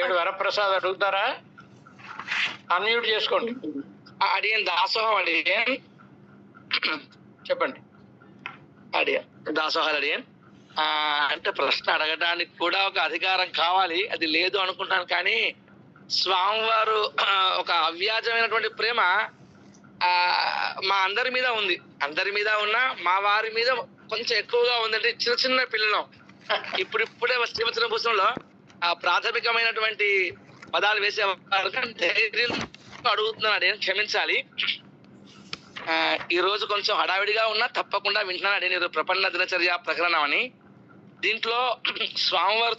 ఏడు వరప్రసాద్ అడుగుతారా? అన్మ్యూట్ చేసుకోండి. అడియన్ దాసోహం అడియన్ చెప్పండి. అడియన్ దాసోహాలు అడియన్. అంటే ప్రశ్న అడగడానికి కూడా ఒక అధికారం కావాలి, అది లేదు అనుకుంటాను. కానీ స్వామివారు ఒక అవ్యాజమైనటువంటి ప్రేమ మా అందరి మీద ఉంది. అందరి మీద ఉన్నా మా వారి మీద కొంచెం ఎక్కువగా ఉందంటే చిన్న చిన్న పిల్లలు ఇప్పుడిప్పుడే శ్రీవచన పుస్తకంలో ఆ ప్రాథమికమైనటువంటి పదాలు వేసేవారు ధైర్యం అడుగుతున్నాడు. ఏం క్షమించాలి, ఈ రోజు కొంచెం హడావిడిగా ఉన్నా తప్పకుండా వింటున్నాడు. నేను ప్రపన్న దినచర్య ప్రకరణం అని దీంట్లో స్వామివారు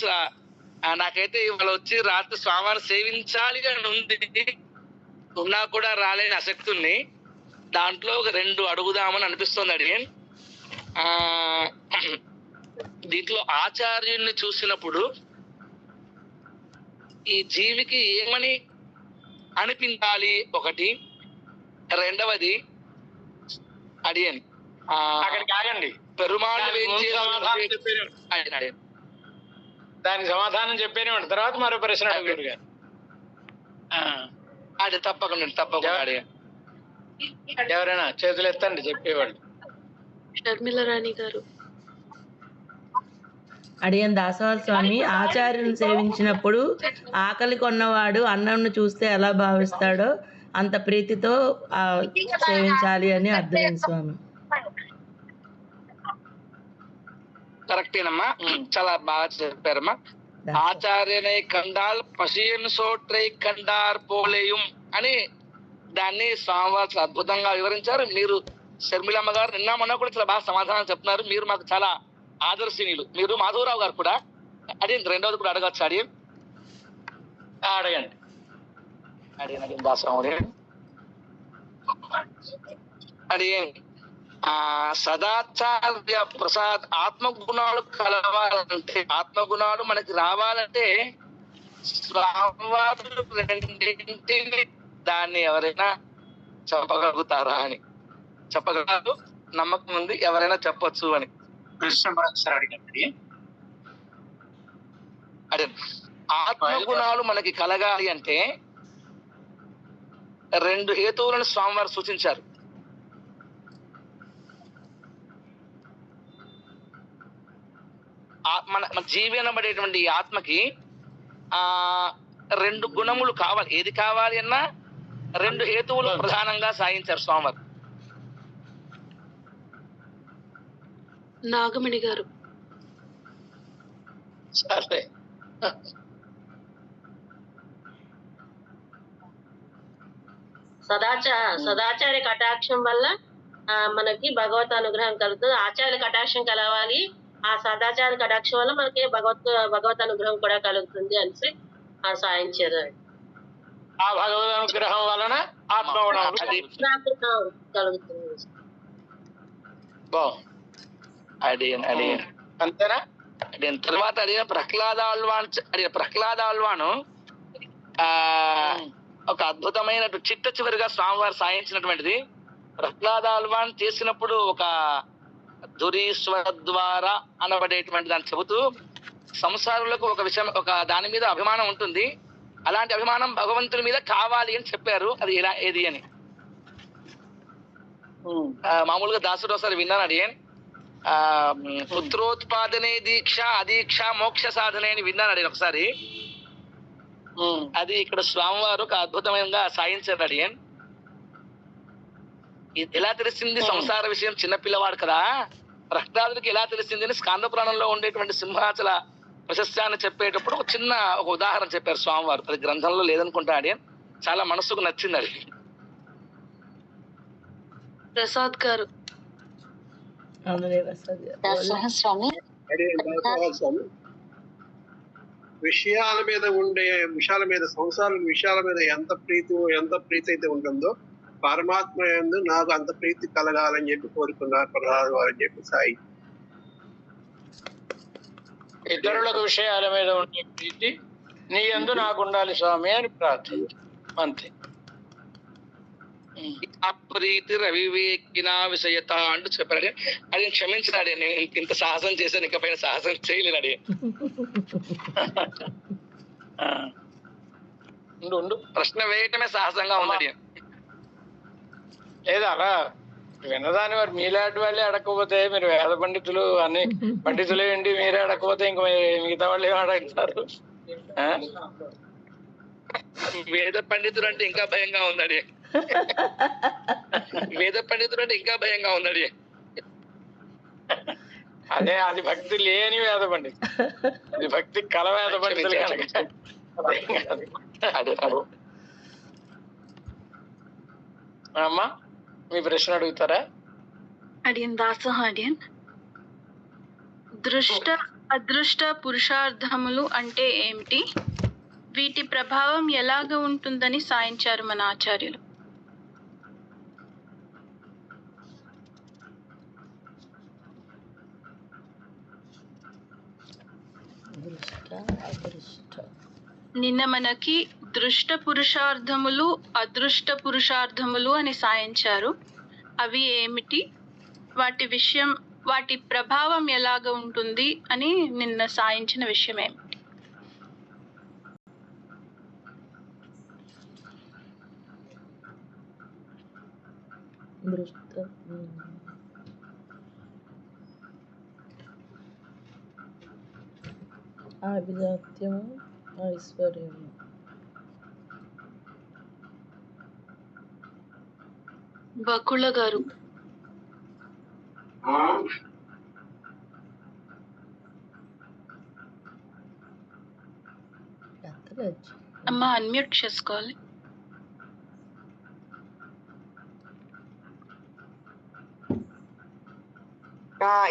నాకైతే ఇవాళ వచ్చి రాత్రి స్వామివారిని సేవించాలి అని ఉంది, ఉన్నా కూడా రాలేని ఆసక్తి ఉంది. దాంట్లో ఒక 2 అడుగుదామని అనిపిస్తుంది. అడిగి దీంట్లో ఆచార్యుల్ని చూసినప్పుడు ఈ జీవికి ఏమని అనిపించాలి ఒకటి, రెండవది అడియని అక్కడికి ఆగండి. పెరుమాళ్ దానికి సమాధానం చెప్పేనేవాడు. తర్వాత మరో ప్రశ్న అడుగుతారు గారు. అది తప్పకుండా అడిగా. ఎవరైనా చేతులు ఎత్తండి చెప్పేవాళ్ళు. షర్మిల రాణి గారు. అడియన్ దాసవాల స్వామి, ఆచార్యుని సేవించినప్పుడు ఆకలి కొన్నవాడు అన్నంను చూస్తే ఎలా భావిస్తాడో అంత ప్రీతితో సేవించాలి అని అర్థమైంది స్వామి. కరెక్టేనమ్మా, చాలా బాగా చెప్పారమ్మా. ఆచార్యనై కండాల్ పసియన్ సోట్రై కండార్ పోలేయం అని దాన్ని స్వామివారు చాలా అద్భుతంగా వివరించారు. మీరు షర్మిలమ్మ గారు నిన్న మొన్న కూడా చాలా బాగా సమాధానం చెప్తున్నారు. మీరు మాకు చాలా ఆదర్శనీయులు. మీరు మాధవరావు గారు కూడా అది రెండవది కూడా అడగచ్చు. అడగండి. సదాచార్య ప్రసాద్, ఆత్మగుణాలు కలవాలంటే, ఆత్మగుణాలు మనకి రావాలంటే స్వామివారు రెండింటిని దాన్ని ఎవరైనా చెప్పగలుగుతారా అని. చెప్పగలరు, నమ్మకం ఉంది, ఎవరైనా చెప్పొచ్చు అని. అదే ఆత్మగుణాలు మనకి కలగాలి అంటే 2 హేతువులను స్వామివారు సూచించారు. మన జీవి అనబడేటువంటి ఆత్మకి 2 గుణములు కావాలి. ఏది కావాలి అన్నా 2 హేతువులు ప్రధానంగా సాగించారు స్వామివారు. నాగమణి గారు. సరే, సదాచార్య కటాక్షం వల్ల మనకి భగవత్ అనుగ్రహం కలుగుతుంది. ఆచార్య కటాక్షం కలవాలి, ఆ సదాచార్య కటాక్షం వల్ల మనకి భగవత్ అనుగ్రహం కూడా కలుగుతుంది అనేసి సాయించారు. ఆ భగవద్ అనుగ్రహం వలన ఆత్మగుణం కలుగుతుంది. అంతేనా? తర్వాత అడిగిన ప్రహ్లాదాల్వాను ఒక అద్భుతమైన చిట్ట చివరిగా స్వామివారు సాయించినటువంటిది. ప్రహ్లాదాల్వాన్ చేసినప్పుడు ఒక దురీశ్వర ద్వారా అనబడేటువంటి దాన్ని చెబుతూ సంసారులకు ఒక విషయం, ఒక దాని మీద అభిమానం ఉంటుంది. అలాంటి అభిమానం భగవంతుని మీద కావాలి అని చెప్పారు. అది ఎలా ఏది అని మామూలుగా దాసుడు ఒకసారి విన్నాను. అడిగాను, పుత్రోత్పాదనే దీక్ష, అదీక్ష మోక్ష సాధనే అని విన్నాను. అడిగాను ఒకసారి. అది ఇక్కడ స్వామివారు ఒక అద్భుతమైన సాయించారు. అడిగాను, ఎలా తెలిసింది సంసార విషయం? చిన్నపిల్లవాడు కదా, ప్రహ్లాదుడికి ఎలా తెలిసింది అని స్కాంద పురాణంలో ఉండేటువంటి సింహాచల ప్రశస్యాన్ని చెప్పేటప్పుడు ఒక చిన్న ఉదాహరణ చెప్పారు స్వామివారు. అది గ్రంథంలో లేదనుకుంటా. అడిగాను, చాలా మనసుకు నచ్చింది. అది ప్రసాద్ గారు. విషయాల మీద సంసార విషయాల మీద ఎంత ప్రీతి అయితే ఉంటుందో పరమాత్మ యందు నాకు అంత ప్రీతి కలగాలని చెప్పి కోరుకున్నారు ప్రహ్లాద వారు అని చెప్పి సాయి. ఇతరులకు విషయాల మీద ఉండే ప్రీతి నీ యందు నాకు ఉండాలి స్వామి అని ప్రార్థించు, అంతే. ప్రీతి రవివేకిన విషయత అంటూ చెప్పాడు. అది క్షమించినాడే, నేను ఇంత సాహసం చేశాను, ఇకపైన సాహసం చేయలేనాడే. ఆ. ఉండు ప్రశ్న వేయటమే సాహసంగా ఉందండి. లేదా అలా వినదాని వారు మీలాంటి వాళ్ళే అడగకపోతే మీరు వేద పండితులు అన్ని పండితులే ఏంటి మీరే అడగకపోతే ఇంక మిగతా వాళ్ళు ఏమి అడుగుతారు? వేద పండితుడు అంటే ఇంకా భయంగా ఉందండి. వేద పండితుడు అంటే ఇంకా భయంగా ఉందండి. అదే అది భక్తి లేని వేద పండితులు, అది భక్తి కల వేద పండితులు కనుక. అమ్మా మీ ప్రశ్న అడుగుతారా? అడియన్ దాసోహం అడియన్. దృష్ట అదృష్ట పురుషార్థములు అంటే ఏమిటి? వీటి ప్రభావం ఎలాగ ఉంటుందని సాయించారు మన ఆచార్యులు? నిన్న మనకి దృష్ట పురుషార్థములు అదృష్ట పురుషార్థములు అని సాయించారు. అవి ఏమిటి? వాటి ప్రభావం ఎలాగ ఉంటుంది అని నిన్న సాయించిన విషయం ఏమిటి? అభిజాత్యము ఐశ్వర్యము. బకుళ గారు. అమ్మా అన్మ్యూట్ చేసుకోవాలి.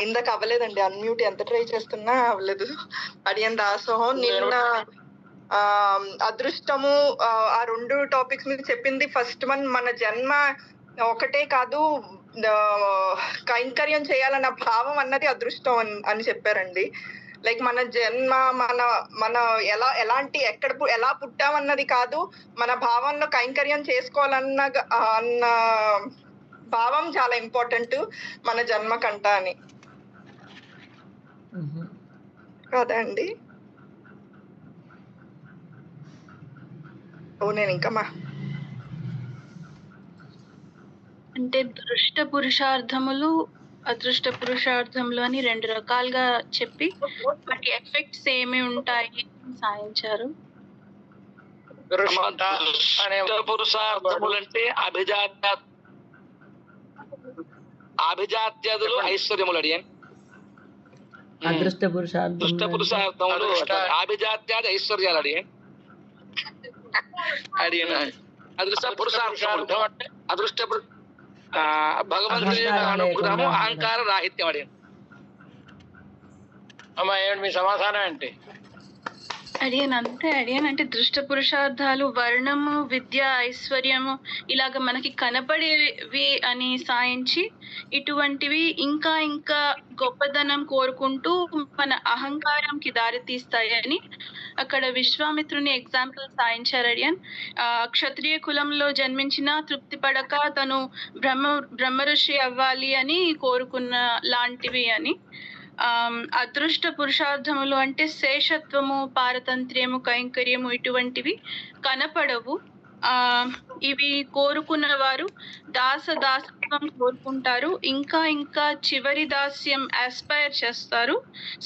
ఇందాక అవ్వలేదండి, అన్మ్యూట్ ఎంత ట్రై చేస్తున్నా అవ్వలేదు. అడియన్ దాసోహం. నిన్న అదృష్టము ఆ రెండు టాపిక్స్ మీద చెప్పింది. ఫస్ట్ వన్, మన జన్మ ఒకటే కాదు, కైంకర్యం చేయాలన్న భావం అన్నది అదృష్టం అని చెప్పారండి. లైక్ మన జన్మ మన ఎలాంటి ఎలా పుట్టామన్నది కాదు, మన భావంలో కైంకర్యం చేసుకోవాలన్న భావం చాలా ఇంపార్టెంట్ మన జన్మ కంట అని కాదండి. నేను ఇంకా అంటే దృష్ట పురుషార్థములు అదృష్ట పురుషార్థములు అని రెండు రకాలుగా చెప్పి వాటి ఎఫెక్ట్స్ ఏమి ఉంటాయి సాయించారు. పురుషార్థములంటే అభిజాత్యాదులు ఐశ్వర్యములు అడియన్. అదృష్ట పురుషార్థం దృష్ట పురుషార్థములు అభిజాత్యాది ఐశ్వర్యాలు అడియన్. అదృష్ట పురుషార్థములు అదృష్ట భగవంతుని అనుగ్రహము అహంకార రాహిత్యం అడియన్. అమ్మా ఏమిటి మీ సమాధానం ఏంటి? అడియన్ అంటే దృష్ట పురుషార్థాలు వర్ణము, విద్య, ఐశ్వర్యము ఇలాగ మనకి కనపడేవి అని సాయించి ఇటువంటివి ఇంకా ఇంకా గొప్పదనం కోరుకుంటూ మన అహంకారంకి దారి తీస్తాయని అక్కడ విశ్వామిత్రుని ఎగ్జాంపుల్ సాయించారు అడియన్. క్షత్రియ కులంలో జన్మించిన తృప్తి పడక తను బ్రహ్మ ఋషి అవ్వాలి అని కోరుకున్న లాంటివి అని. అదృష్ట పురుషార్థములు అంటే శేషత్వము, పారతంత్ర్యము, కైంకర్యము ఇటువంటివి కనపడవు. ఇవి కోరుకున్న వారు దాసత్వం కోరుకుంటారు, ఇంకా ఇంకా చివరి దాస్యం ఆస్పైర్ చేస్తారు.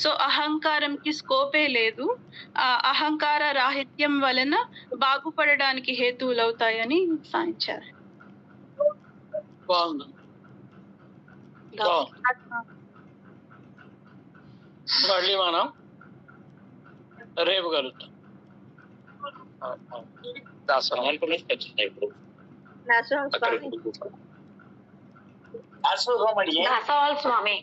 సో అహంకారంకి స్కోపే లేదు. అహంకార రాహిత్యం వలన బాగుపడడానికి హేతువులు అవుతాయని సాయించారు. మళ్ళీ మనం రేపు కలుద్దాం. దాసోహం స్వామి.